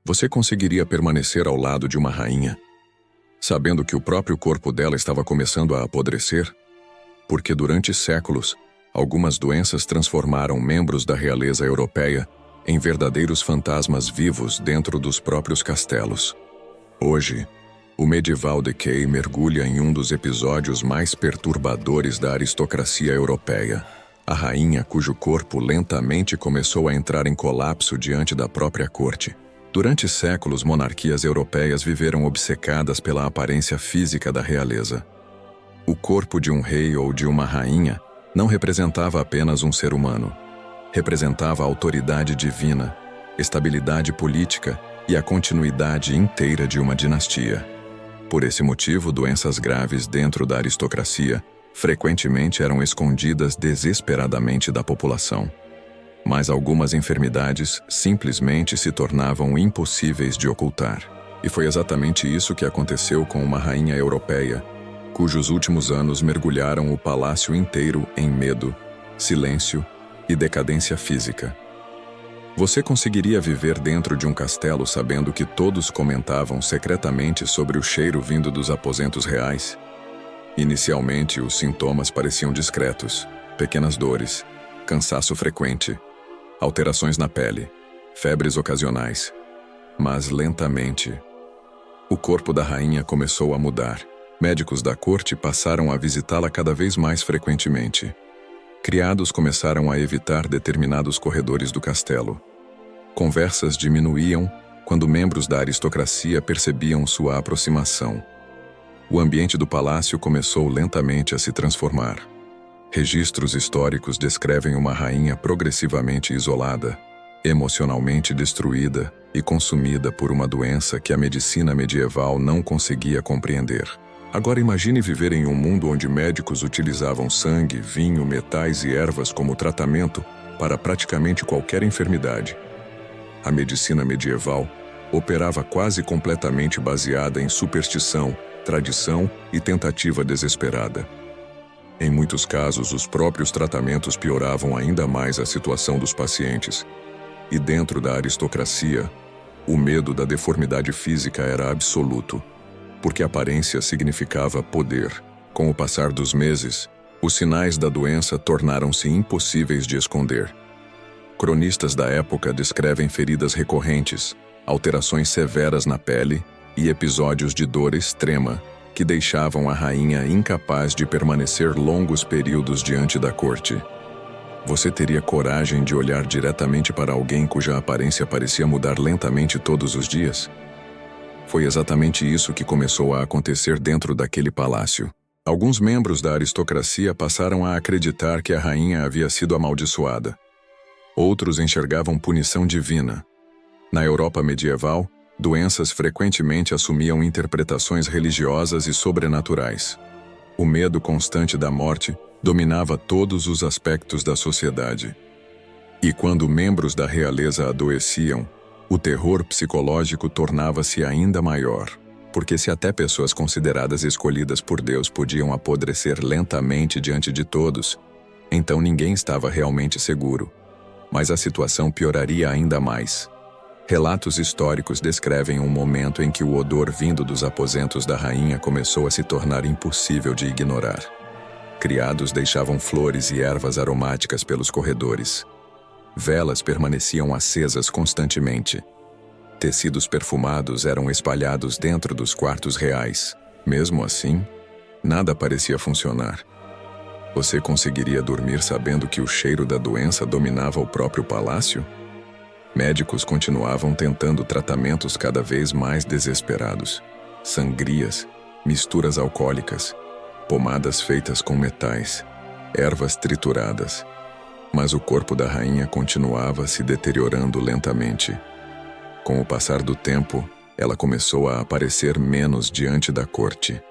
Você conseguiria permanecer ao lado de uma rainha, sabendo que o próprio corpo dela estava começando a apodrecer? Porque durante séculos, algumas doenças transformaram membros da realeza europeia em verdadeiros fantasmas vivos dentro dos próprios castelos. Hoje, o Medieval Decay mergulha em um dos episódios mais perturbadores da aristocracia europeia. A rainha cujo corpo lentamente começou a entrar em colapso diante da própria corte. Durante séculos, monarquias europeias viveram obcecadas pela aparência física da realeza. O corpo de um rei ou de uma rainha não representava apenas um ser humano. Representava a autoridade divina, estabilidade política e a continuidade inteira de uma dinastia. Por esse motivo, doenças graves dentro da aristocracia frequentemente eram escondidas desesperadamente da população. Mas algumas enfermidades simplesmente se tornavam impossíveis de ocultar. E foi exatamente isso que aconteceu com uma rainha europeia, cujos últimos anos mergulharam o palácio inteiro em medo, silêncio e decadência física. Você conseguiria viver dentro de um castelo sabendo que todos comentavam secretamente sobre o cheiro vindo dos aposentos reais? Inicialmente, os sintomas pareciam discretos: pequenas dores, cansaço frequente, alterações na pele, febres ocasionais. Mas lentamente, o corpo da rainha começou a mudar. Médicos da corte passaram a visitá-la cada vez mais frequentemente. Criados começaram a evitar determinados corredores do castelo. Conversas diminuíam quando membros da aristocracia percebiam sua aproximação. O ambiente do palácio começou lentamente a se transformar. Registros históricos descrevem uma rainha progressivamente isolada, emocionalmente destruída e consumida por uma doença que a medicina medieval não conseguia compreender. Agora imagine viver em um mundo onde médicos utilizavam sangue, vinho, metais e ervas como tratamento para praticamente qualquer enfermidade. A medicina medieval operava quase completamente baseada em superstição, tradição e tentativa desesperada. Em muitos casos, os próprios tratamentos pioravam ainda mais a situação dos pacientes. E dentro da aristocracia, o medo da deformidade física era absoluto, porque a aparência significava poder. Com o passar dos meses, os sinais da doença tornaram-se impossíveis de esconder. Cronistas da época descrevem feridas recorrentes, alterações severas na pele e episódios de dor extrema que deixavam a rainha incapaz de permanecer longos períodos diante da corte. Você teria coragem de olhar diretamente para alguém cuja aparência parecia mudar lentamente todos os dias? Foi exatamente isso que começou a acontecer dentro daquele palácio. Alguns membros da aristocracia passaram a acreditar que a rainha havia sido amaldiçoada. Outros enxergavam punição divina. Na Europa medieval, doenças frequentemente assumiam interpretações religiosas e sobrenaturais. O medo constante da morte dominava todos os aspectos da sociedade. E quando membros da realeza adoeciam, o terror psicológico tornava-se ainda maior, porque se até pessoas consideradas escolhidas por Deus podiam apodrecer lentamente diante de todos, então ninguém estava realmente seguro. Mas a situação pioraria ainda mais. Relatos históricos descrevem um momento em que o odor vindo dos aposentos da rainha começou a se tornar impossível de ignorar. Criados deixavam flores e ervas aromáticas pelos corredores. Velas permaneciam acesas constantemente. Tecidos perfumados eram espalhados dentro dos quartos reais. Mesmo assim, nada parecia funcionar. Você conseguiria dormir sabendo que o cheiro da doença dominava o próprio palácio? Médicos continuavam tentando tratamentos cada vez mais desesperados. Sangrias, misturas alcoólicas, pomadas feitas com metais, ervas trituradas. Mas o corpo da rainha continuava se deteriorando lentamente. Com o passar do tempo, ela começou a aparecer menos diante da corte.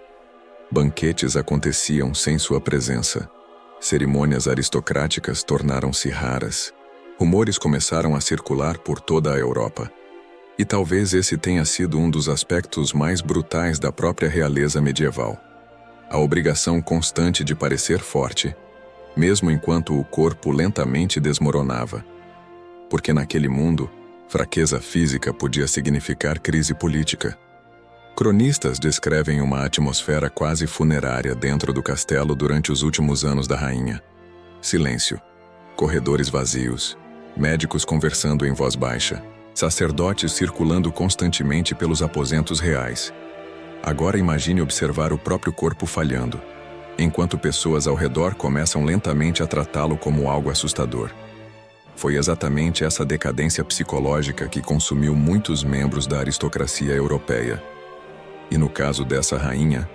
Banquetes aconteciam sem sua presença. Cerimônias aristocráticas tornaram-se raras. Rumores começaram a circular por toda a Europa. E talvez esse tenha sido um dos aspectos mais brutais da própria realeza medieval. A obrigação constante de parecer forte, mesmo enquanto o corpo lentamente desmoronava. Porque naquele mundo, Fraqueza física podia significar crise política. Cronistas descrevem uma atmosfera quase funerária dentro do castelo durante os últimos anos da rainha. Silêncio, corredores vazios, médicos conversando em voz baixa, sacerdotes circulando constantemente pelos aposentos reais. Agora imagine observar o próprio corpo falhando, enquanto pessoas ao redor começam lentamente a tratá-lo como algo assustador. Foi exatamente essa decadência psicológica que consumiu muitos membros da aristocracia europeia. E no caso dessa rainha,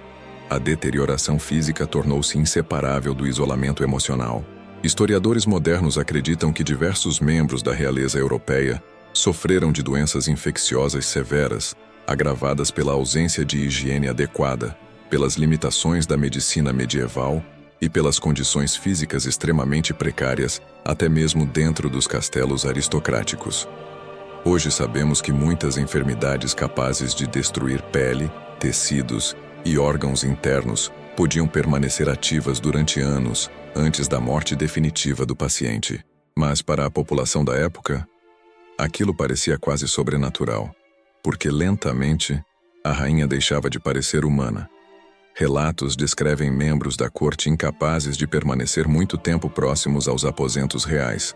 a deterioração física tornou-se inseparável do isolamento emocional. Historiadores modernos acreditam que diversos membros da realeza europeia sofreram de doenças infecciosas severas, agravadas pela ausência de higiene adequada, pelas limitações da medicina medieval e pelas condições físicas extremamente precárias, até mesmo dentro dos castelos aristocráticos. Hoje sabemos que muitas enfermidades capazes de destruir pele, tecidos e órgãos internos podiam permanecer ativas durante anos antes da morte definitiva do paciente. Mas para a população da época, aquilo parecia quase sobrenatural, porque lentamente a rainha deixava de parecer humana. Relatos descrevem membros da corte incapazes de permanecer muito tempo próximos aos aposentos reais.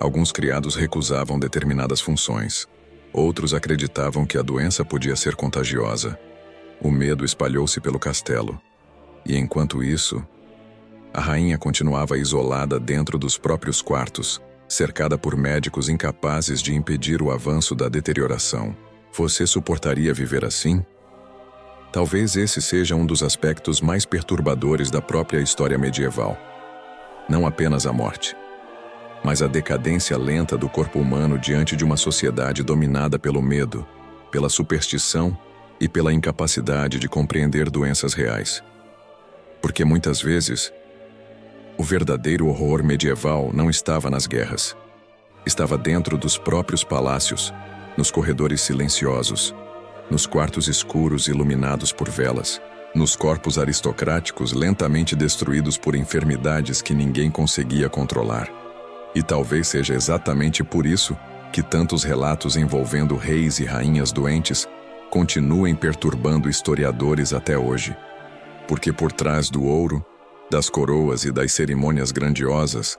Alguns criados recusavam determinadas funções. Outros acreditavam que a doença podia ser contagiosa. O medo espalhou-se pelo castelo. E enquanto isso, a rainha continuava isolada dentro dos próprios quartos, cercada por médicos incapazes de impedir o avanço da deterioração. Você suportaria viver assim? Talvez esse seja um dos aspectos mais perturbadores da própria história medieval. Não apenas a morte, mas a decadência lenta do corpo humano diante de uma sociedade dominada pelo medo, pela superstição e pela incapacidade de compreender doenças reais. Porque muitas vezes, o verdadeiro horror medieval não estava nas guerras. Estava dentro dos próprios palácios, nos corredores silenciosos, nos quartos escuros iluminados por velas, nos corpos aristocráticos lentamente destruídos por enfermidades que ninguém conseguia controlar. E talvez seja exatamente por isso que tantos relatos envolvendo reis e rainhas doentes continuem perturbando historiadores até hoje. Porque por trás do ouro, das coroas e das cerimônias grandiosas,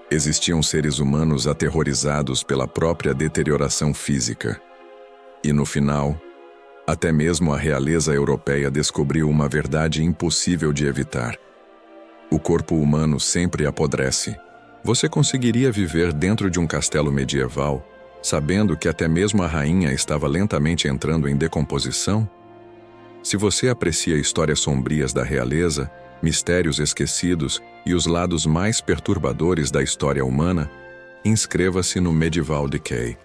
existiam seres humanos aterrorizados pela própria deterioração física. E no final, até mesmo a realeza europeia descobriu uma verdade impossível de evitar. O corpo humano sempre apodrece. Você conseguiria viver dentro de um castelo medieval, sabendo que até mesmo a rainha estava lentamente entrando em decomposição? Se você aprecia histórias sombrias da realeza, mistérios esquecidos e os lados mais perturbadores da história humana, inscreva-se no Medieval Decay.